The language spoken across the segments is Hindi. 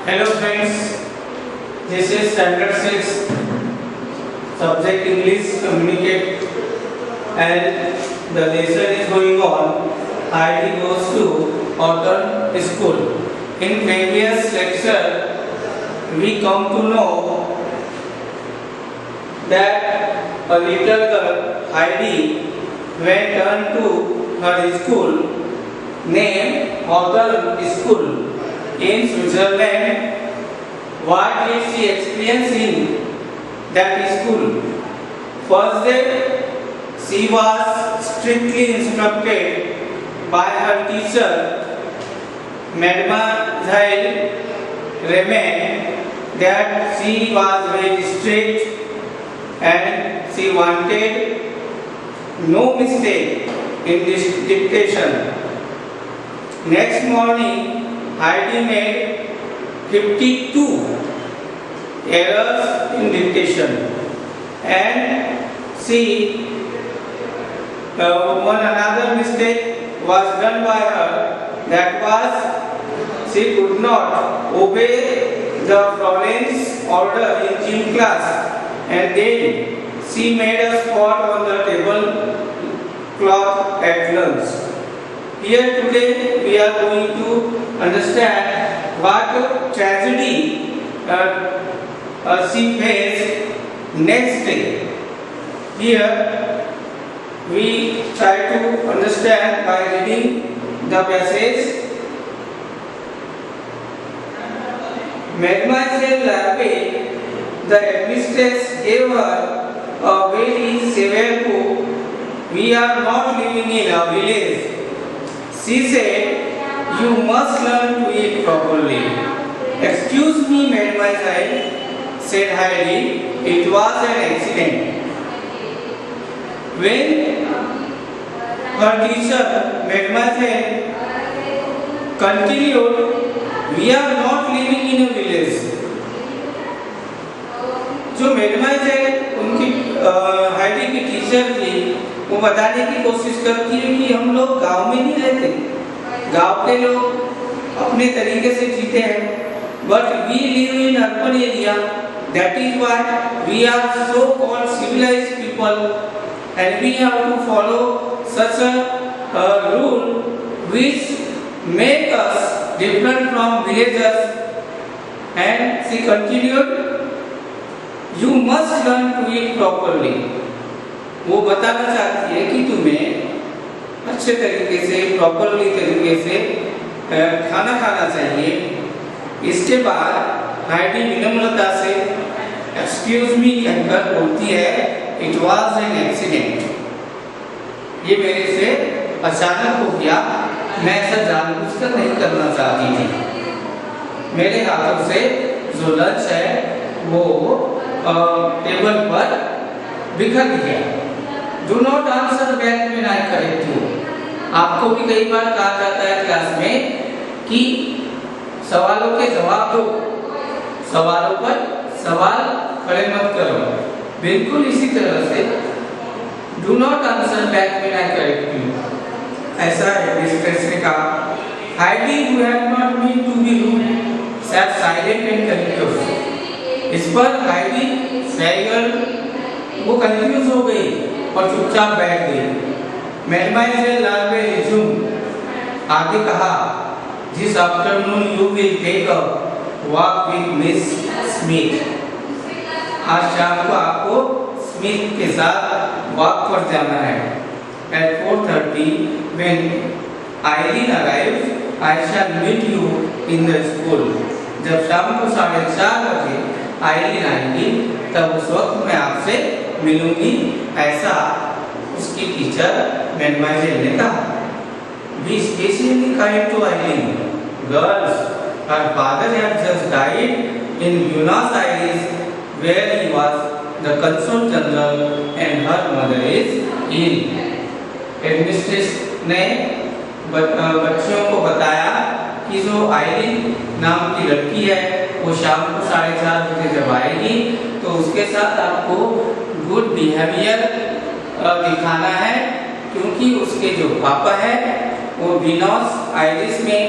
Hello friends, this is Standard 6 subject English Communicate and the lesson is going on. Heidi goes to Autumn School. In previous lecture, we come to know that a little girl Heidi went on to her school named Autumn School in Switzerland. What did she experience in that school? First day, she was strictly instructed by her teacher, Mademoiselle Remain, that she was very strict and she wanted no mistake in this dictation. Next morning, Heidi made 52 errors in dictation and she one another mistake was done by her, that was she could not obey the Florence order in gym class and then she made a spot on the table cloth at lunch. Here today we are going to understand what tragedy she faced next day. Here we try to understand by reading the passage. Mademoiselle Larpe, the headmistress, gave her a very severe coup. We are not living in a village. She said, you must learn to eat properly. Excuse me, mademoiselle, said Heidi, it was an accident. When her teacher, mademoiselle, continued, we are not living in a village. जो mademoiselle उनकी हाइडी की टीचर थी, वो बताने की कोशिश करती है कि हम लोग गांव में नहीं रहते, गांव के लोग अपने तरीके से जीते हैं, but we live in urban area, that is why we are so called civilized people and we have to follow such a rule which make us different from villagers. And she continued, you must learn to eat properly. वो बताना चाहती है कि तुम्हें अच्छे तरीके से प्रॉपरली तरीके से खाना खाना चाहिए. इसके बाद हाइडी विनम्रता से एक्सक्यूज मी कहकर बोलती है, इट वाज एन एक्सीडेंट. ये मेरे से अचानक हो गया, मैं ऐसा जानबूझकर नहीं करना चाहती थी. मेरे हाथों से जो लंच है वो टेबल पर बिखर गया. Do not answer back when I correct you. आपको भी कई बार कहा जाता है क्लास में कि सवालों के जवाब दो, सवालों पर सवाल खड़े मत करो. बिल्कुल इसी तरह से Do not answer back when I correct you. ऐसा हेडमिस्ट्रेस ने कहा. Heidi, you have not meant to be rude, sat silent and confused. इस पर हाइडी सैगल वो कंफ्यूज हो गई और चुपचाप बैठ गई. मैडमाइज़ेल लार्पे रिज्यूम, आगे कहा, this afternoon you will take a walk with Miss Smith. आज शाम को आपको स्मिथ के साथ वॉक पर जाना है. At 4:30 when Eileen arrives, I shall meet you in the school. जब शाम को 4:30 बजे आइलिन आएगी तब उस वक्त मैं आपसे मिलूंगी, ऐसा उसकी टीचर मैडमाइज़ेल ने कहा. Be especially kind to Eileen. Girls, her father had just died in Buenos Aires where he was the consul general and her mother is ill. Headmistress ने बच्चियों को बताया कि जो आइलिन नाम की लड़की है वो शाम को 4:30 बजे जब आएगी तो उसके साथ आपको गुड बिहेवियर दिखाना है, क्योंकि उसके जो पापा है वो ब्यूनस आयरिस में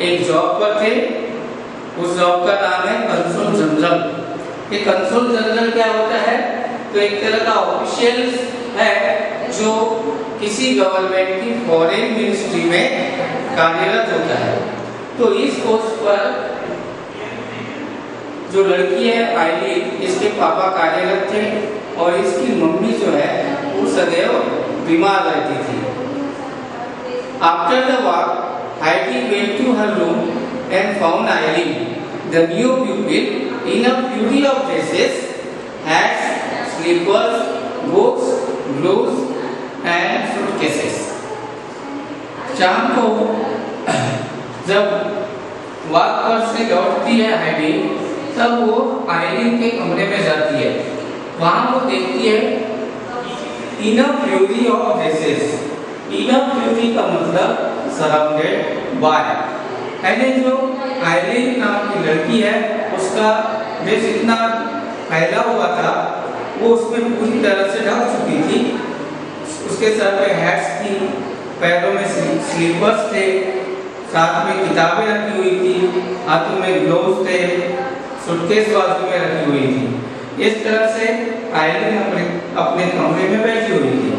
एक जॉब पर थे उस जॉब का नाम है कंसोल जनरल। ये कंसोल जनरल क्या होता है? तो एक तरह का ऑफिशियल है जो किसी गवर्नमेंट की फॉरेन मिनिस्ट्री में कार्यरत होता है। तो इस पोस्ट पर जो लड़की है आइलीन, इसके पापा कार्यरत थे और इसकी मम्मी जो है वो सदैव बीमार रहती थी। After the walk Heidi went to her room and found Eileen, the new pupil, in a fury of dresses, hats, slippers, books, gloves, and suitcases. शाम को जब वॉक पर से लौटती है हाइडी, तब वो आइलीन के कमरे में जाती है। वहां वो देखती है in a fury of dresses. In a fury का मतलब सराउंडेड बाय। यानी जो आइलीन नाम की लड़की है उसका ड्रेस इतना फैला हुआ था, वो उसमें पूरी तरह से ढक चुकी थी। उसके सर पे हैट्स थी, पैरों में स्लीपर्स थे, साथ में किताबें रखी हुई थी, हाथों में ग्लोव्स थे, सूटकेस बाजू में रखी हुई थी। इस तरह से आइलीन अपने कमरे में बैठी हुई थी।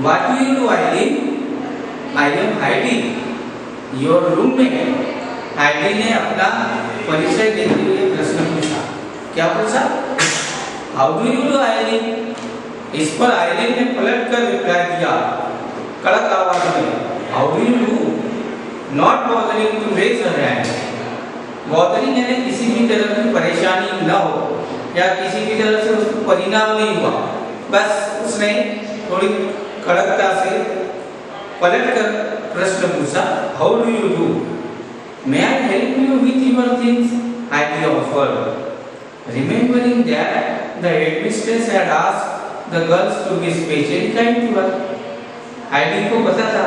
What do you do, Eileen? I am Heidi, your roommate. Heidi ने अपना परिचय देते हुए प्रश्न पूछा। क्या पूछा? How do you do, Eileen? इस पर आइलीन ने पलट कर रिप्लाई दिया कड़क आवाज में, How do you do? Not bothering to raise her hand. Bothering यानी किसी भी तरह की परेशानी न हो या किसी भी तरह से उसको परिणाम नहीं हुआ, बस उसने थोड़ी कड़कता से पलटकर प्रश्न पूछा, How do you do? May I help you with your things? Heidi offered, remembering that the headmistress had asked the girls to be especially kind to her. Heidi को पता था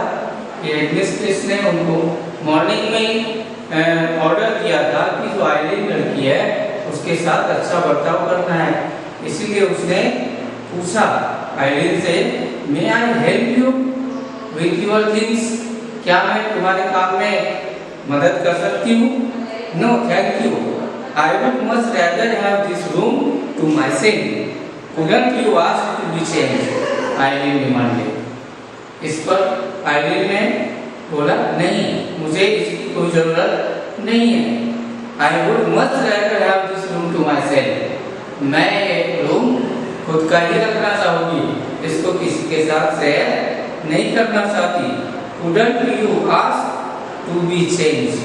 कि हेडमिस्ट्रेस ने उनको मॉर्निंग में ऑर्डर दिया था कि जो आइलीन लड़की है उसके साथ अच्छा बर्ताव करना है, इसीलिए उसने पूछा आइलीन से, May I help you with your things? क्या मैं तुम्हारे काम में मदद कर सकती हूँ? No, thank you. I would much rather have this room to myself. Couldn't you ask to be changed? आइलीन demanded. इस पर आइलीन ने बोला, नहीं, मुझे इसकी कोई जरूरत नहीं है। I would much rather have this room to myself. मैं ये रूम खुद का ही रखना चाहूँगी, इसको किसी के साथ शेयर नहीं करना चाहती। Couldn't you ask to be changed?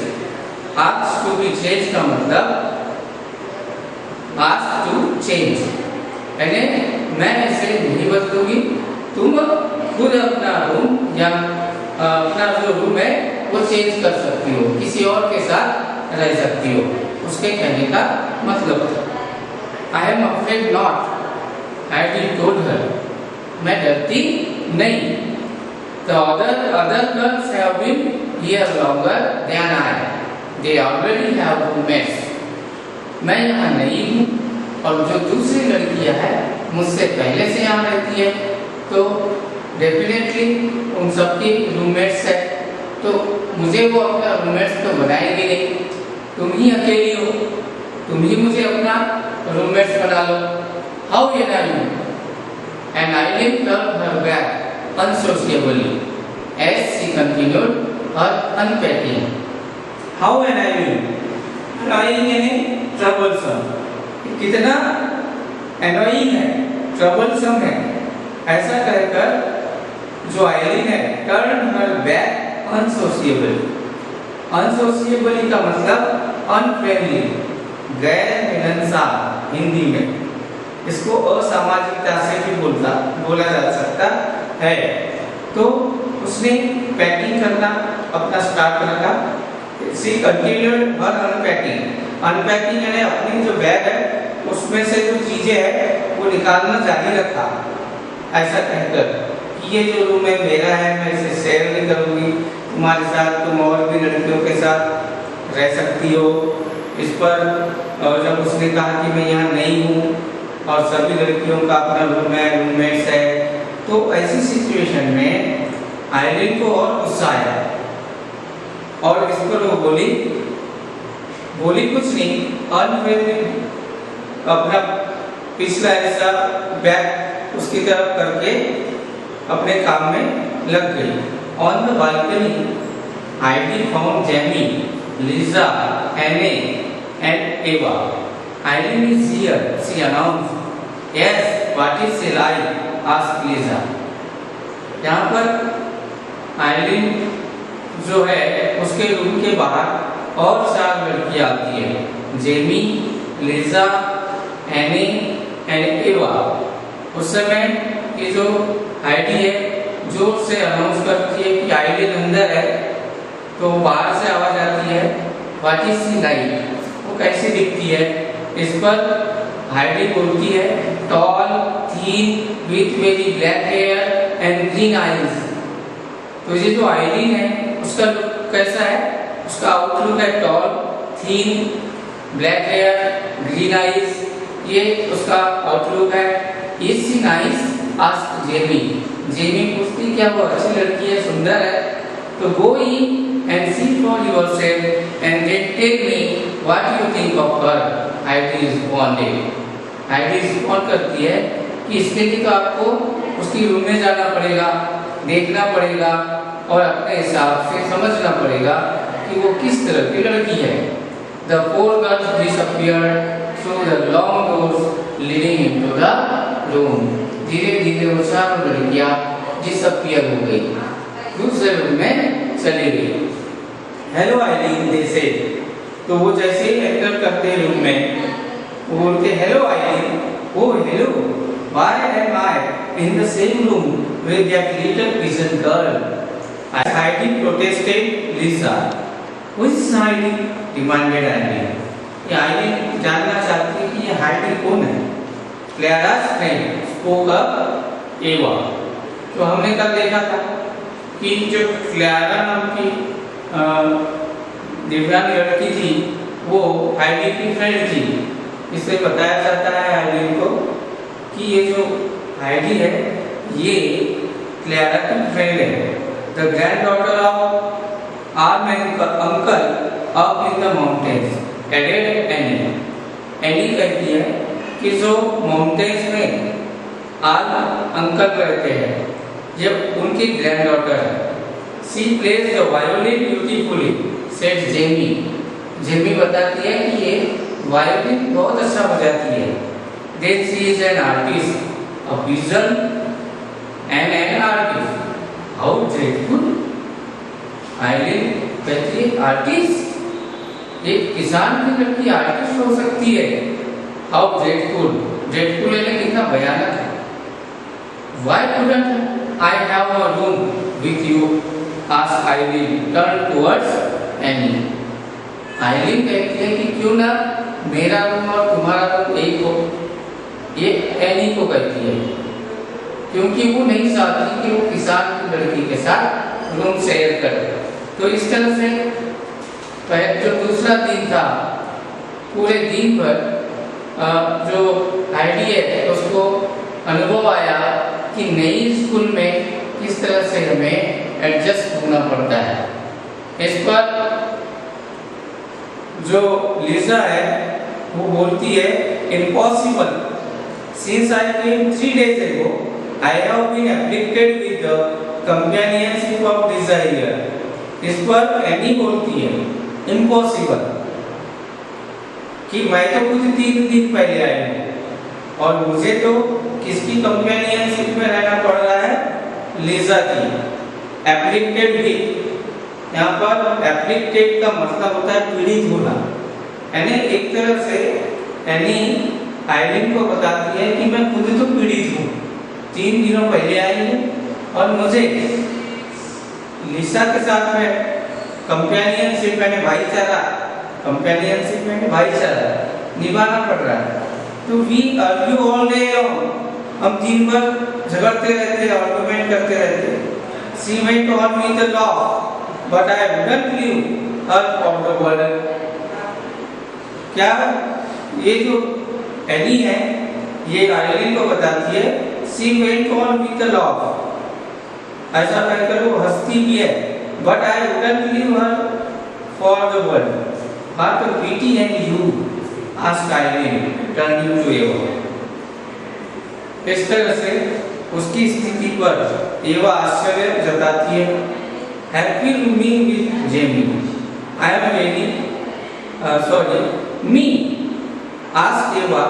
Ask to be changed का मतलब ask to change, यानी मैं इसे नहीं बदलूंगी, तुम खुद अपना रूम या अपना जो रूम है वो चेंज कर सकती हो, किसी और के साथ रह सकती हो, उसके कहने का मतलब था। I am afraid not, Heidi told her. मैं डरती नहीं। The other girls have been here longer than I. They already have roommates. मैं यहाँ नई हूँ और जो दूसरी लड़कियाँ हैं मुझसे पहले से यहाँ रहती है, तो डेफिनेटली उन सबकी रूममेट्स है, तो मुझे वो अपना रूममेट्स तो बनाएंगे नहीं। तुम ही अकेली हो, तुम ही मुझे अपना रूममेट्स बना लो। How can I do? And Eileen turned her back unsociably as she continued her unpacking. How can I do? Annoying यानी troublesome, कितना annoying है, troublesome है, ऐसा कहकर जो आइलीन है टर्न हर बैक अनसोशिएबल। अनसोशिएबल का मतलब अनफ्रेंडली, गैर मिलनसार हिंदी में। इसको असामाजिकता से भी बोला जा सकता है। तो उसने पैकिंग करना अपना स्टार्ट रखा। सी कंटिन्यूड हर अनपैकिंग। अनपैकिंग यानी अपनी जो बैग है उसमें से जो चीजें है वो निकालना जारी रखा, ऐसा कहकर कि ये जो रूम है मेरा है, मैं इसे शेयर नहीं करूँगी तुम्हारे साथ, तुम और भी लड़कियों के साथ रह सकती हो। इस पर जब उसने कहा कि मैं यहाँ नहीं हूँ और सभी लड़कियों का अपना रूम है, रूममेट्स है, तो ऐसी सिचुएशन में आइलीन को और गुस्सा आया और इस पर वो बोली, बोली कुछ नहीं, अनफेयरली अपना पिछला हिस्सा बैक उसकी तरफ करके अपने काम में लग गई। On the balcony Heidi found Jamie, Lisa, Anne, and Eva. Eileen is here, she announced. Yes, what is she like? asked Lisa. यहाँ पर आइलिन जो है उसके रूम के बाहर और 4 लड़कियाँ आती है, जेमी, लिजा, एनी एंड एवा। उस समय ये जो हाइडी है जोर से अनाउंस करती है कि आइलिन अंदर है, तो बाहर से आवाज आती है व्हाट इज शी लाइक, वो कैसी दिखती है। इस पर हाइडी बोलती है tall, thin, with very black hair and green eyes. तो ये जो आइलिन है उसका लुक कैसा है, उसका आउटलुक है टॉल, थीन, ब्लैक हेयर, ग्रीन आईज, ये उसका आउटलुक है। Is she nice asked Jamie. Jamie पूछती क्या वो अच्छी लड़की है, सुंदर है। तो गो इन and see for yourself and then tell me what you think of her, Heidi responded. Heidi respond करती है कि इसके लिए तो आपको उसकी रूम में जाना पड़ेगा, देखना पड़ेगा और अपने हिसाब से समझना पड़ेगा कि वो किस तरह की लड़की है। The 4 girls disappeared through the long doors leading into the room. धीरे धीरे वो 4 लड़कियां disappear हो गई, दूसरे रूम में चली गई। हेलो आइलिन दे से, तो वो जैसे ही एंटर करते रूम में वो बोलते hello Eileen. Oh hello, why am I in the same room with that little pigeon girl? Heidi protested Lisa. Who is Heidi? demanded Eileen. ये आइलिन जानना चाहती है कि ये हाइडी कौन है। Clara's friend spoke up Eva. तो हमने कल देखा था कि जो क्लारा नाम की दिव्यांग लड़की थी वो हाइडी की फ्रेंड थी। इससे बताया जाता है आइलिन को कि ये जो हाइडी है ये क्लारा की फ्रेंड है। The granddaughter of our uncle up in the mountains added Annie. Annie कहती है कि जो माउंटेन्स में आर अंकल रहते हैं ये उनकी ग्रैंड डॉटर है। She plays the violin beautifully, said Jamie. Jamie बताती है कि ये वायोलिन बहुत अच्छा बजाती है। Then she is an artist, a vision and an artist. How dreadful! आइलिन कहती है आर्टिस्ट, एक किसान की लड़की आर्टिस्ट हो सकती है। How dreadful! dreadful है कितना भयानक है। Why couldn't I have a room with you? asked Eileen, turned towards Annie. Eileen कहती है कि क्यों ना मेरा रूम और तुम्हारा रूम एक हो। ये एनी को कहती है क्योंकि वो नहीं चाहती कि वो किसान की लड़की के साथ रूम शेयर करे। तो इस तरह से जो दूसरा दिन था पूरे दिन भर जो हाइडी है उसको अनुभव आया कि नई स्कूल में किस तरह से हमें एडजस्ट होना पड़ता है। इस पर जो लिजा है वो बोलती है impossible, since I came 3 days ago I have been afflicted with the companionship of desire. इस पर एनी बोलती है इम्पॉसिबल कि मैं तो खुद 3 दिन पहले आई हूँ और मुझे तो किसकी कंपेनियनशिप में रहना पड़ रहा है, लिजा की। एप्लिकेटेड भी, यहाँ पर एप्लिकेटेड का मतलब होता है पीड़ित होना, यानी एक तरह से यानी आइलिन को बताती है कि मैं खुद तो पीड़ित हूँ, 3 दिनों पहले आई हूँ और मुझे लिसा के साथ में कंपेनियनशिप यानी भाईचारा निभाना पड़ रहा है। तो वी आर्ग्यू ऑल डे, हम दिन भर झगड़ते रहते, आर्गुमेंट करते रहते। She went on with the law, but I wouldn't leave her for the world. क्या ये जो एनी है ये आइलिन को बताती है she went on with the law, ऐसा कहकर वो हंसती भी है, but I wouldn't leave her for the world. After PT and U, asked Eileen, turning to Eva. इस तरह से उसकी स्थिति पर एवा आश्चर्य जताती है। Happy rooming with Jamie, I am very me ask Ava,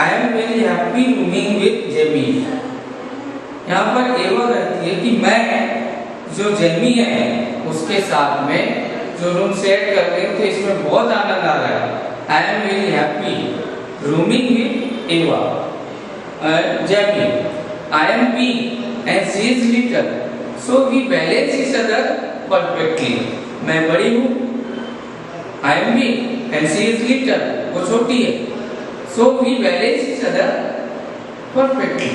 I am very happy rooming with Jamie. यहाँ पर एवा कहती है कि मैं जो जेमी है उसके साथ में जो रूम शेयर कर रहे हैं तो इसमें बहुत आनंद आ रहा है। आई am very happy rooming with एवा Jamie. I am big and she is little, so we balance each other perfectly. मैं बड़ी हूँ, I am big and she is little, वो छोटी है, so we balance each other perfectly.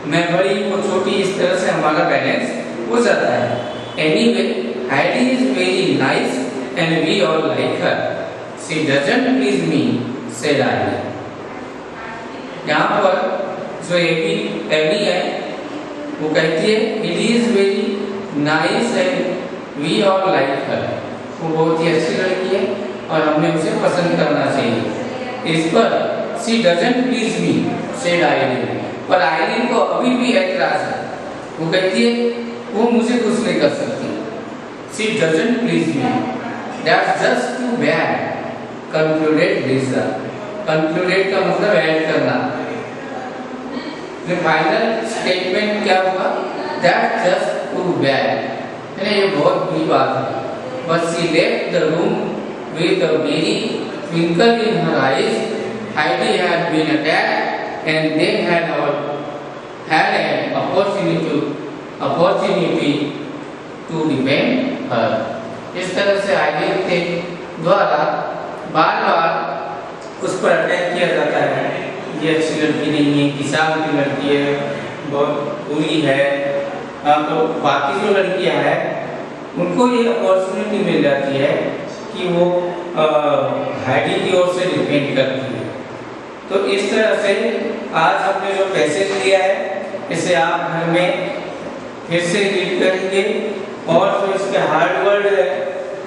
मैं बड़ी वो छोटी, इस तरह से हमारा बैलेंस हो जाता है। Anyway, Heidi is very nice and we all like her. She doesn't please me, said I. यहाँ पर जो एवी है वो कहती है it is very nice and we all like her, वो बहुत ही अच्छी लड़की है और हमें उसे पसंद करना चाहिए। इस पर she doesn't please me said Eileen, पर आइलिन को अभी भी ऐतराज है। वो कहती है वो मुझे खुश नहीं कर सकती। She doesn't please me, that's just too bad, concluded Lisa. Concluded का मतलब ऐड करना। फाइनल स्टेटमेंट क्या हुआ? दैट जस्ट टू बैड, ये बहुत बुरी बात है। But she left the room with a very twinkle in her eyes. Heidi had been attacked and they had an opportunity to defend her. इस तरह से आइलिन के द्वारा बार-बार उस पर अटैक किया जाता है। ये अच्छी लड़की नहीं है, किसान की लड़की है, बहुत बुरी है। तो बाकी जो लड़कियां हैं उनको ये अपॉर्चुनिटी मिल जाती है कि वो हाइडी की ओर से डिफेंड करती है। तो इस तरह से आज हमने जो पैसेज लिया है इसे आप घर में फिर से रीड करेंगे और जो इसके हार्ड वर्ड है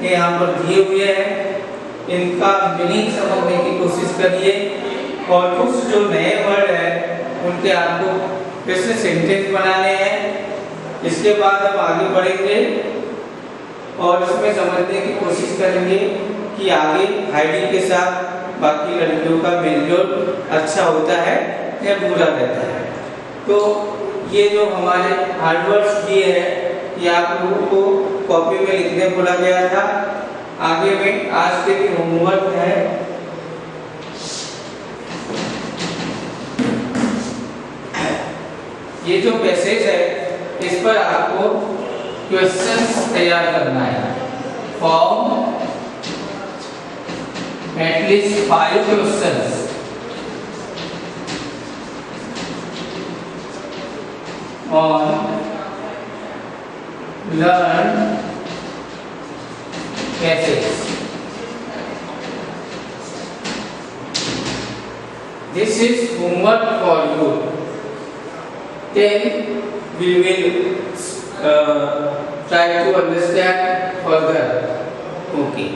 ये यहाँ पर दिए हुए हैं, इनका मीनिंग समझने की कोशिश करिए और कुछ जो नए वर्ड है उनके आपको फिर से सेंटेंस बनाने हैं। इसके बाद हम आगे बढ़ेंगे और इसमें समझने की कोशिश करेंगे कि आगे हाइडी के साथ बाकी लड़कियों का मेलजोल अच्छा होता है या बुरा रहता है। तो ये जो हमारे हार्ड वर्ड्स दिए हैं ये आप लोगों को कॉपी में लिखने बोला गया था। आगे में आज के लिए होमवर्क है, ये जो पैसेज है इस पर आपको क्वेश्चंस तैयार करना है। Form at least 5 questions on learn passages. This is homework for you. Then we will try to understand further. Okay.